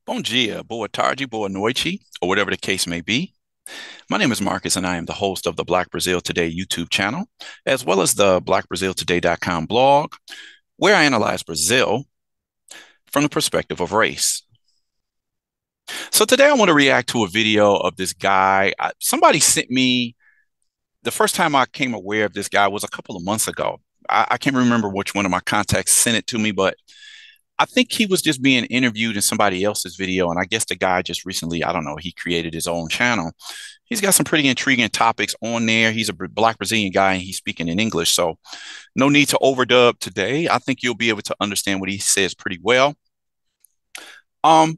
Bom dia, boa tarde, boa noite, or whatever the case may be. My name is Marcus, and I am the host of the Black Brazil Today YouTube channel, as well as the blackbraziltoday.com blog, where I analyze Brazil from the perspective of race. So today I want to react to a video of this guy. Somebody sent me, the first time I came aware of this guy was a couple of months ago. I can't remember which one of my contacts sent it to me, but I think he was just being interviewed in somebody else's video. And I guess the guy just recently, I don't know, he created his own channel. He's got some pretty intriguing topics on there. He's a Black Brazilian guy and he's speaking in English. So no need to overdub today. I think you'll be able to understand what he says pretty well. Um,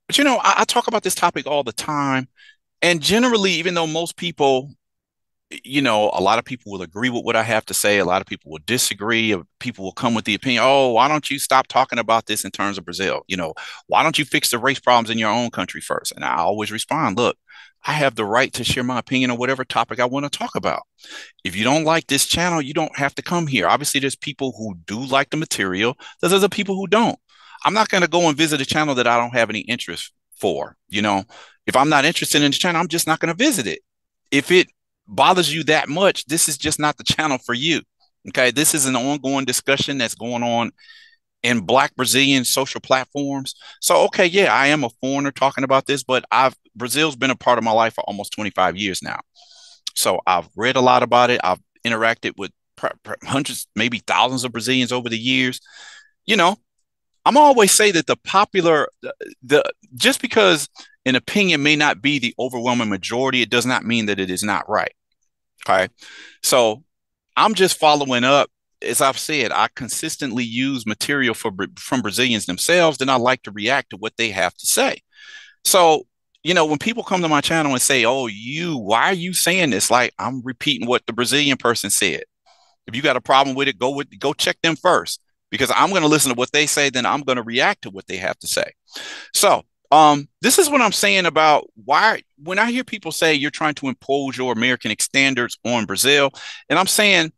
but I talk about this topic all the time. And generally, even though most people, a lot of people will agree with what I have to say. A lot of people will disagree. People will come with the opinion, oh, why don't you stop talking about this in terms of Brazil? Why don't you fix the race problems in your own country first? And I always respond, look, I have the right to share my opinion on whatever topic I want to talk about. If you don't like this channel, you don't have to come here. Obviously, there's people who do like the material. There's other people who don't. I'm not going to go and visit a channel that I don't have any interest for. If I'm not interested in the channel, I'm just not going to visit it. If it bothers you that much, this is just not the channel for you. Okay. This is an ongoing discussion that's going on in Black Brazilian social platforms. So, okay, yeah, I am a foreigner talking about this, but Brazil's been a part of my life for almost 25 years now. So I've read a lot about it. I've interacted with hundreds, maybe thousands of Brazilians over the years. You know, I'm always say that the just because an opinion may not be the overwhelming majority, it does not mean that it is not right. Okay. So I'm just following up. As I've said, I consistently use material from Brazilians themselves, then I like to react to what they have to say. So, when people come to my channel and say, oh, why are you saying this? Like I'm repeating what the Brazilian person said. If you got a problem with it, go check them first because I'm going to listen to what they say, then I'm going to react to what they have to say. So, this is what I'm saying about why when I hear people say you're trying to impose your American standards on Brazil, and I'm saying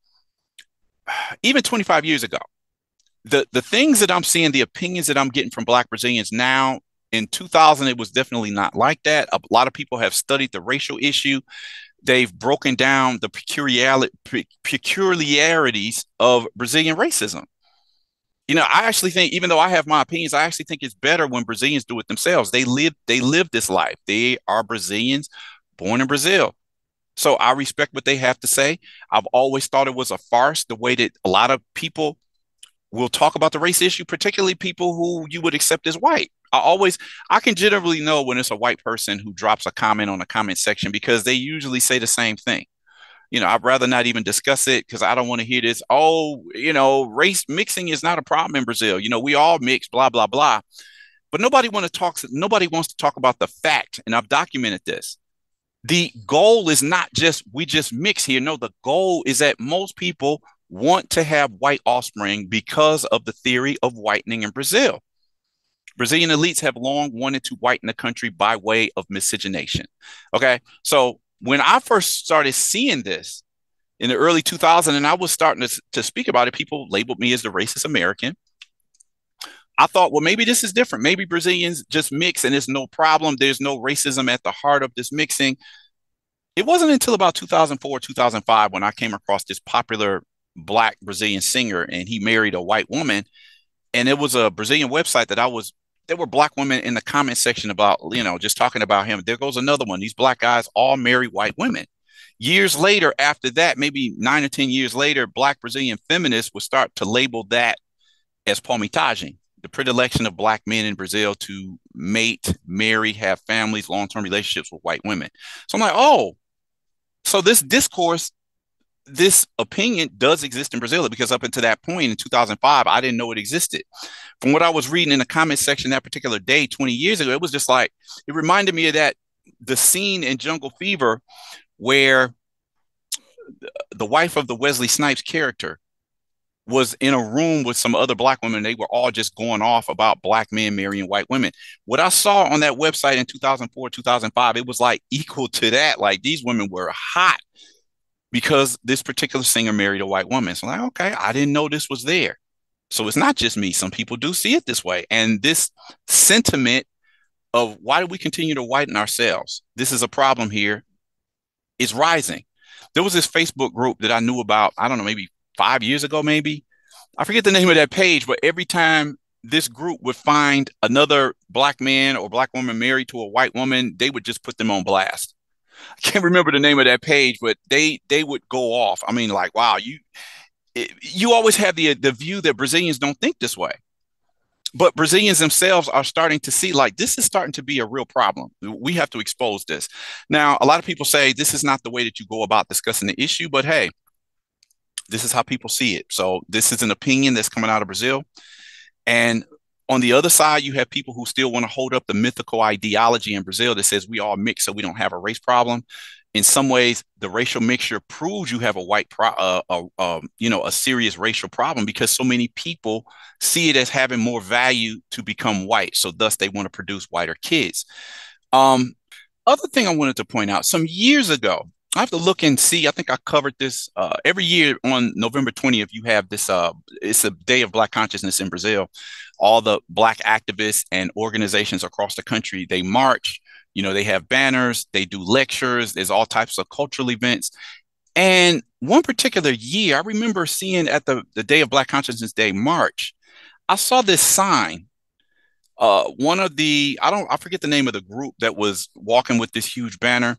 even 25 years ago, the things that I'm seeing, the opinions that I'm getting from Black Brazilians now in 2000, it was definitely not like that. A lot of people have studied the racial issue. They've broken down the peculiarities of Brazilian racism. I actually think, even though I have my opinions, I actually think it's better when Brazilians do it themselves. They live this life. They are Brazilians born in Brazil. So I respect what they have to say. I've always thought it was a farce, the way that a lot of people will talk about the race issue, particularly people who you would accept as white. I can generally know when it's a white person who drops a comment on the comment section because they usually say the same thing. I'd rather not even discuss it because I don't want to hear this. Oh, race mixing is not a problem in Brazil. We all mix, blah, blah, blah. But nobody wants to talk about the fact, and I've documented this. The goal is not just we just mix here. No, the goal is that most people want to have white offspring because of the theory of whitening in Brazil. Brazilian elites have long wanted to whiten the country by way of miscegenation. Okay. So when I first started seeing this in the early 2000s, and I was starting to speak about it, people labeled me as the racist American. I thought, well, maybe this is different. Maybe Brazilians just mix and it's no problem. There's no racism at the heart of this mixing. It wasn't until about 2004, 2005 when I came across this popular Black Brazilian singer and he married a white woman. And it was a Brazilian website there were Black women in the comment section about, just talking about him. There goes another one. These Black guys all marry white women. Years later, after that, maybe 9 or 10 years later, Black Brazilian feminists would start to label that as palmitagem, the predilection of Black men in Brazil to mate, marry, have families, long-term relationships with white women. So I'm like, oh, so this opinion does exist in Brazil because up until that point in 2005, I didn't know it existed. From what I was reading in the comment section that particular day 20 years ago, it was just like, it reminded me of the scene in Jungle Fever where the wife of the Wesley Snipes character was in a room with some other Black women. They were all just going off about Black men marrying white women. What I saw on that website in 2004, 2005, it was like equal to that. Like these women were hot because this particular singer married a white woman. So I'm like, okay, I didn't know this was there. So it's not just me. Some people do see it this way. And this sentiment of why do we continue to whiten ourselves? This is a problem here, is rising. There was this Facebook group that I knew about, I don't know, maybe 5 years ago, maybe. I forget the name of that page, but every time this group would find another black man or black woman married to a white woman, they would just put them on blast. I can't remember the name of that page, but they would go off. I mean, like, wow, you always have the view that Brazilians don't think this way. But Brazilians themselves are starting to see like this is starting to be a real problem. We have to expose this. Now, a lot of people say this is not the way that you go about discussing the issue, but hey, this is how people see it. So this is an opinion that's coming out of Brazil. And on the other side, you have people who still want to hold up the mythical ideology in Brazil that says we all mix, so we don't have a race problem. In some ways, the racial mixture proves you have a a serious racial problem because so many people see it as having more value to become white. So thus, they want to produce whiter kids. Um, Other thing I wanted to point out, some years ago, I have to look and see. I think I covered this every year on November 20th. You have this, it's a day of Black consciousness in Brazil. All the Black activists and organizations across the country, they march, they have banners, they do lectures, there's all types of cultural events. And one particular year, I remember seeing at the Day of Black Consciousness Day march, I saw this sign. One of the, I forget the name of the group that was walking with this huge banner,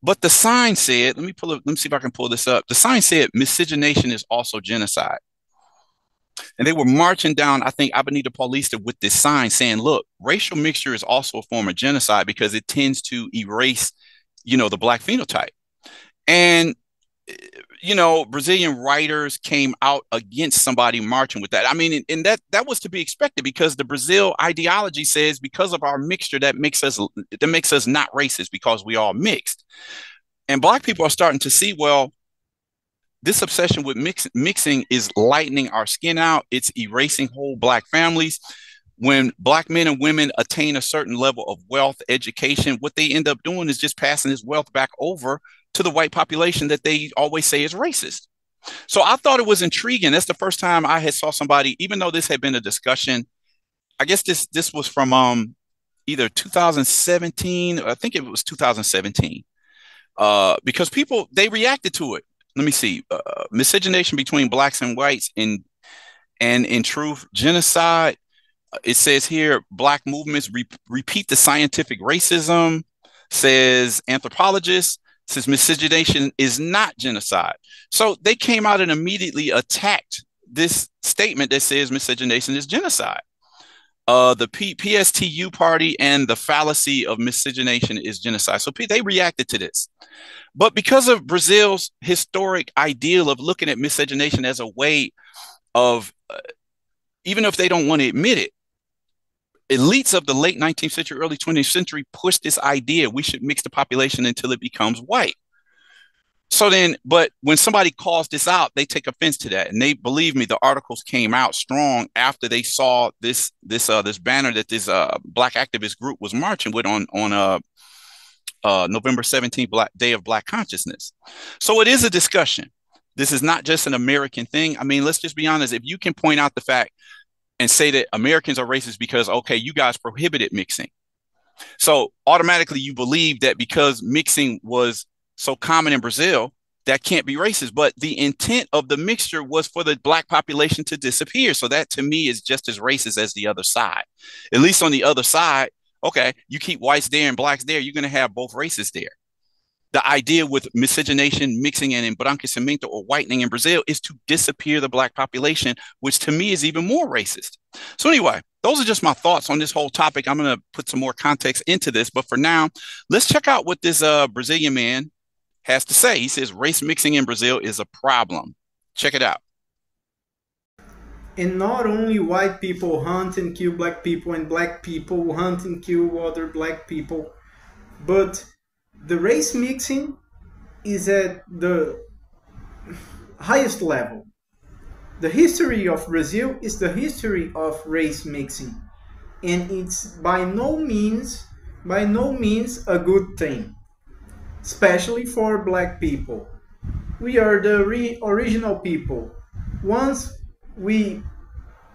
but the sign said, let me see if I can pull this up. The sign said miscegenation is also genocide. And they were marching down, I think, Avenida Paulista with this sign saying, look, racial mixture is also a form of genocide because it tends to erase, the Black phenotype. And Brazilian writers came out against somebody marching with that. I mean, and that was to be expected because the Brazil ideology says because of our mixture that makes us not racist because we all mixed. And Black people are starting to see, well, this obsession with mixing is lightening our skin out. It's erasing whole Black families. When Black men and women attain a certain level of wealth, education, what they end up doing is just passing this wealth back over to the white population that they always say is racist. So I thought it was intriguing. That's the first time I had saw somebody, even though this had been a discussion. I guess this was from either 2017, or I think it was 2017, because people they reacted to it. Let me see, miscegenation between Blacks and whites, and in truth, genocide. It says here, Black movements repeat the scientific racism. Says anthropologists. Says miscegenation is not genocide. So they came out and immediately attacked this statement that says miscegenation is genocide. The PSTU party and the fallacy of miscegenation is genocide. So they reacted to this. But because of Brazil's historic ideal of looking at miscegenation as a way of, even if they don't want to admit it, elites of the late 19th century, early 20th century pushed this idea we should mix the population until it becomes white. So then, but when somebody calls this out, they take offense to that, and they believe me. The articles came out strong after they saw this banner that this Black activist group was marching with on November 17th, Day of Black Consciousness. So it is a discussion. This is not just an American thing. I mean, let's just be honest. If you can point out the fact and say that Americans are racist because, okay, you guys prohibited mixing. So automatically you believe that because mixing was so common in Brazil, that can't be racist. But the intent of the mixture was for the Black population to disappear. So that to me is just as racist as the other side. At least on the other side, okay, you keep whites there and Blacks there, you're going to have both races there. The idea with miscegenation, mixing, and embranquecimento or whitening in Brazil is to disappear the Black population, which to me is even more racist. So anyway, those are just my thoughts on this whole topic. I'm going to put some more context into this, but for now, let's check out what this Brazilian man has to say. He says race mixing in Brazil is a problem. Check it out. And not only white people hunt and kill black people and black people hunt and kill other black people, but the race mixing is at the highest level. The history of Brazil is the history of race mixing, and it's by no means a good thing, especially for black people. We are the original people. Once we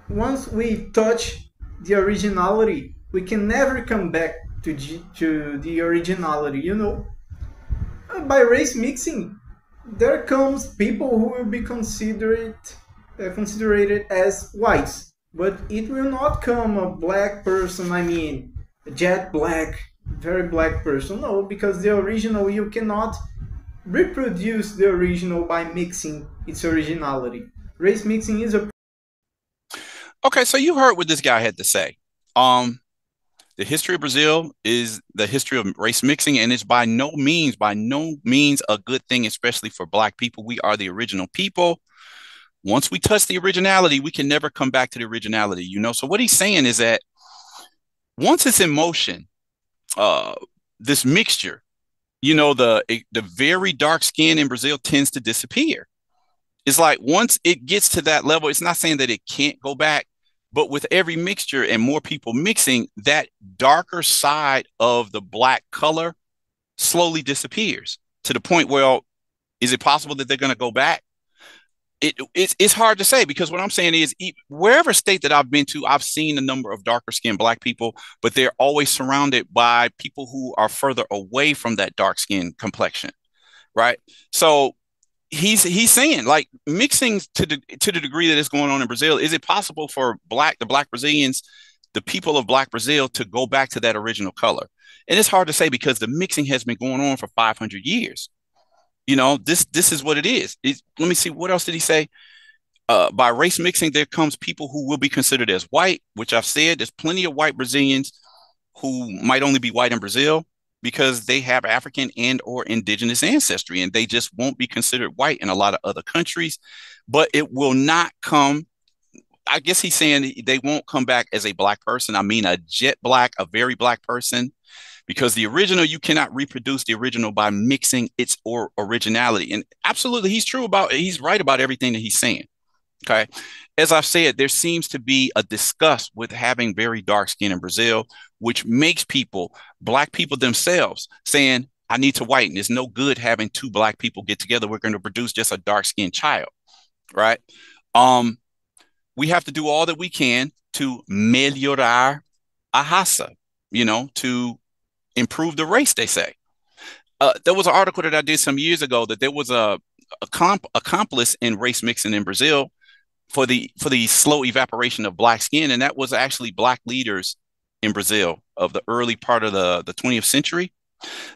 once we touch the originality, we can never come back to the originality, you know. By race mixing, there comes people who will be considered as whites, but it will not come a black person. I mean, a jet black, very black person. No, because the original, you cannot reproduce the original by mixing its originality. Race mixing is a Okay, so you heard what this guy had to say. Um, the history of Brazil is the history of race mixing, and it's by no means a good thing, especially for Black people. We are the original people. Once we touch the originality, we can never come back to the originality, you know? So what he's saying is that once it's in motion, uh, this mixture, you know, the very dark skin in Brazil tends to disappear. It's like once it gets to that level, it's not saying that it can't go back, but with every mixture and more people mixing, that darker side of the black color slowly disappears to the point where is it possible that they're going to go back? It's hard to say because what I'm saying is wherever state that I've been to, I've seen a number of darker skinned Black people, but they're always surrounded by people who are further away from that dark skin complexion, right? So he's saying like mixing to the degree that it's going on in Brazil, is it possible for the Black Brazilians, the people of Black Brazil, to go back to that original color? And it's hard to say because the mixing has been going on for 500 years. You know, this is what it is. Let me see, what else did he say? By race mixing, there comes people who will be considered as white, which I've said there's plenty of white Brazilians who might only be white in Brazil because they have African and or indigenous ancestry, and they just won't be considered white in a lot of other countries. But it will not come. I guess he's saying they won't come back as a Black person. I mean, a jet black, a very Black person, because the original, you cannot reproduce the original by mixing its originality. And absolutely, he's right about everything that he's saying. Okay. As I've said, there seems to be a disgust with having very dark skin in Brazil, which makes Black people themselves, saying, I need to whiten. It's no good having two Black people get together. We're going to produce just a dark skinned child. Right. Um, we have to do all that we can to melhorar a raça, you know, to improve the race, they say. There was an article that I did some years ago that there was a accomplice in race mixing in Brazil for the slow evaporation of Black skin, and that was actually Black leaders in Brazil of the early part of the 20th century.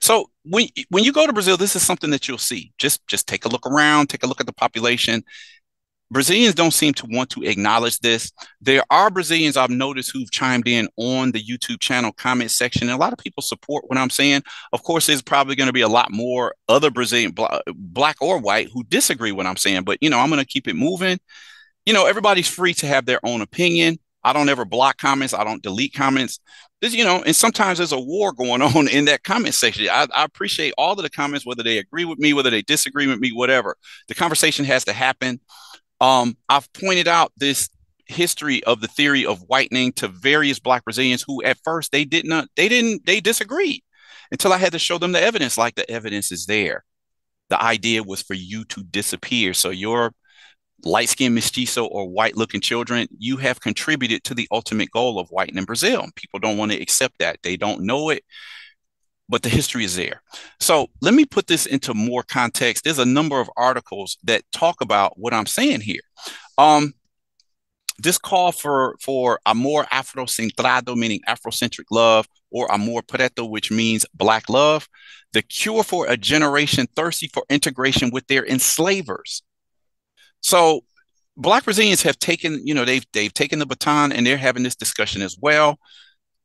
So when you go to Brazil, this is something that you'll see. Just take a look around, take a look at the population. Brazilians don't seem to want to acknowledge this. There are Brazilians I've noticed who've chimed in on the YouTube channel comment section, and a lot of people support what I'm saying. Of course, there's probably going to be a lot more other Brazilian, Black or white, who disagree with what I'm saying, but, you know, I'm going to keep it moving. You know, everybody's free to have their own opinion. I don't ever block comments. I don't delete comments. You know, and sometimes there's a war going on in that comment section. I appreciate all of the comments, whether they agree with me, whether they disagree with me, whatever. The conversation has to happen. I've pointed out this history of the theory of whitening to various Black Brazilians who at first they disagreed until I had to show them the evidence. Like, the evidence is there. The idea was for you to disappear. So your light-skinned mestizo or white-looking children, you have contributed to the ultimate goal of whitening Brazil. People don't want to accept that. They don't know it, but the history is there. So let me put this into more context. There's a number of articles that talk about what I'm saying here. This call for amor afrocentrado, meaning Afrocentric love, or amor preto, which means Black love, the cure for a generation thirsty for integration with their enslavers. So Black Brazilians have taken, you know, they've taken the baton, and they're having this discussion as well.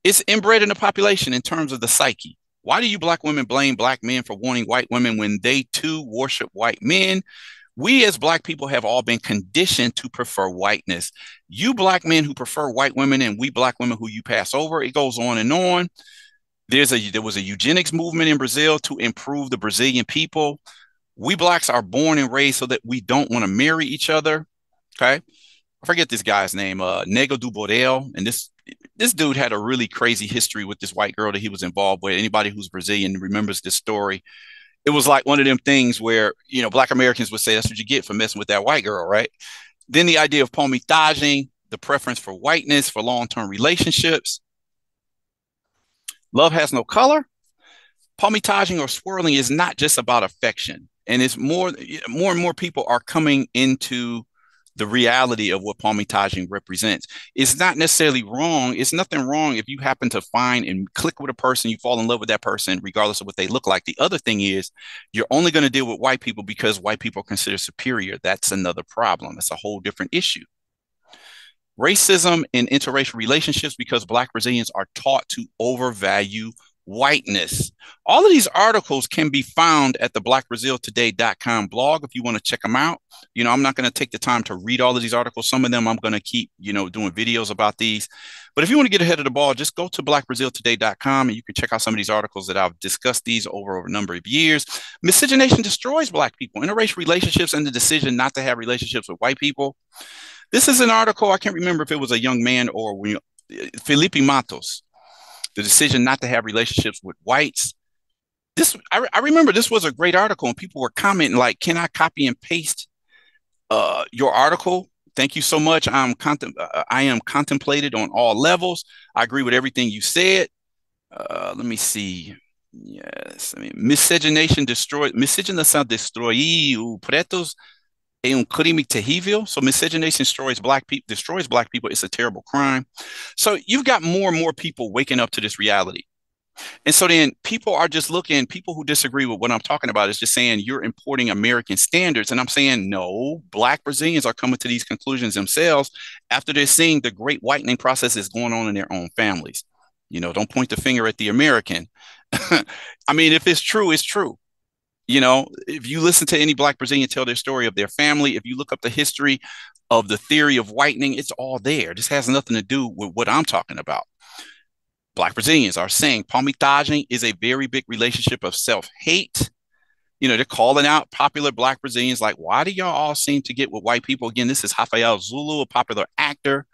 It's inbred in the population in terms of the psyche. Why do you Black women blame Black men for wanting white women when they too worship white men? We as Black people have all been conditioned to prefer whiteness. You Black men who prefer white women, and we Black women who you pass over. It goes on and on. There was a eugenics movement in Brazil to improve the Brazilian people. We Blacks are born and raised so that we don't want to marry each other. Okay. I forget this guy's name, Nego do Borel. And this dude had a really crazy history with this white girl that he was involved with. Anybody who's Brazilian remembers this story. It was like one of them things where, you know, Black Americans would say, that's what you get for messing with that white girl, right? Then the idea of palmitagem, the preference for whiteness for long-term relationships. Love has no color. Palmitaging or swirling is not just about affection. And it's more and more people are coming into the reality of what palmitaging represents. It's not necessarily wrong. It's nothing wrong if you happen to find and click with a person, you fall in love with that person, regardless of what they look like. The other thing is you're only going to deal with white people because white people are considered superior. That's another problem. It's a whole different issue. Racism in interracial relationships because Black Brazilians are taught to overvalue whiteness. All of these articles can be found at the blackbraziltoday.com blog if you want to check them out. I'm not going to take the time to read all of these articles. Some of them I'm going to keep, doing videos about these. But if you want to get ahead of the ball, just go to blackbraziltoday.com and you can check out some of these articles that I've discussed these over a number of years. Miscegenation destroys Black people, interracial relationships, and the decision not to have relationships with white people. This is an article, I can't remember if it was a young man or Felipe Matos, the decision not to have relationships with whites. I remember this was a great article and people were commenting like, can I copy and paste your article? Thank you so much. I am contemplated on all levels. I agree with everything you said. Let me see. Yes, miscegenação destrói pretos é crime terrível. So miscegenation destroys black people. It's a terrible crime. So you've got more and more people waking up to this reality. And so then people are just looking, people who disagree with what I'm talking about is just saying you're importing American standards. And I'm saying, no, Black Brazilians are coming to these conclusions themselves after they're seeing the great whitening process is going on in their own families. Don't point the finger at the American. I mean, if it's true, it's true. If you listen to any Black Brazilian tell their story of their family, if you look up the history of the theory of whitening, it's all there. This has nothing to do with what I'm talking about. Black Brazilians are saying palmitagem is a very big relationship of self-hate. They're calling out popular Black Brazilians like, why do y'all all seem to get with white people? Again, this is Rafael Zulu, a popular actor.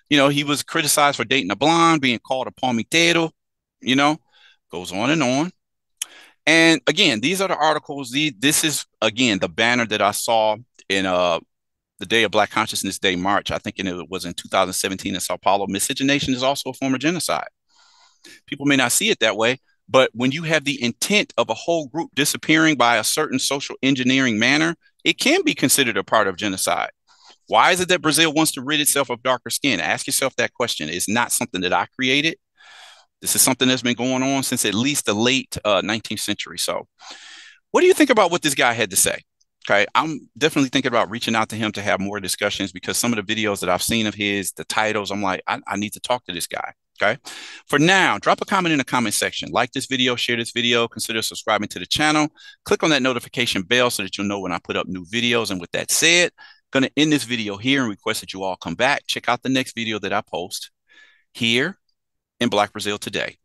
He was criticized for dating a blonde, being called a palmiteiro, goes on and on. And again, these are the articles. This is, again, the banner that I saw in the Day of Black Consciousness Day, March. I think it was in 2017 in Sao Paulo. Miscegenation is also a form of genocide. People may not see it that way, but when you have the intent of a whole group disappearing by a certain social engineering manner, it can be considered a part of genocide. Why is it that Brazil wants to rid itself of darker skin? Ask yourself that question. It's not something that I created. This is something that's been going on since at least the late 19th century. So what do you think about what this guy had to say? Okay, I'm definitely thinking about reaching out to him to have more discussions because some of the videos that I've seen of his, the titles, I'm like, I need to talk to this guy. Okay. For now, drop a comment in the comment section. Like this video, share this video, consider subscribing to the channel. Click on that notification bell so that you'll know when I put up new videos. And with that said, I'm going to end this video here and request that you all come back. Check out the next video that I post here in Black Brazil Today.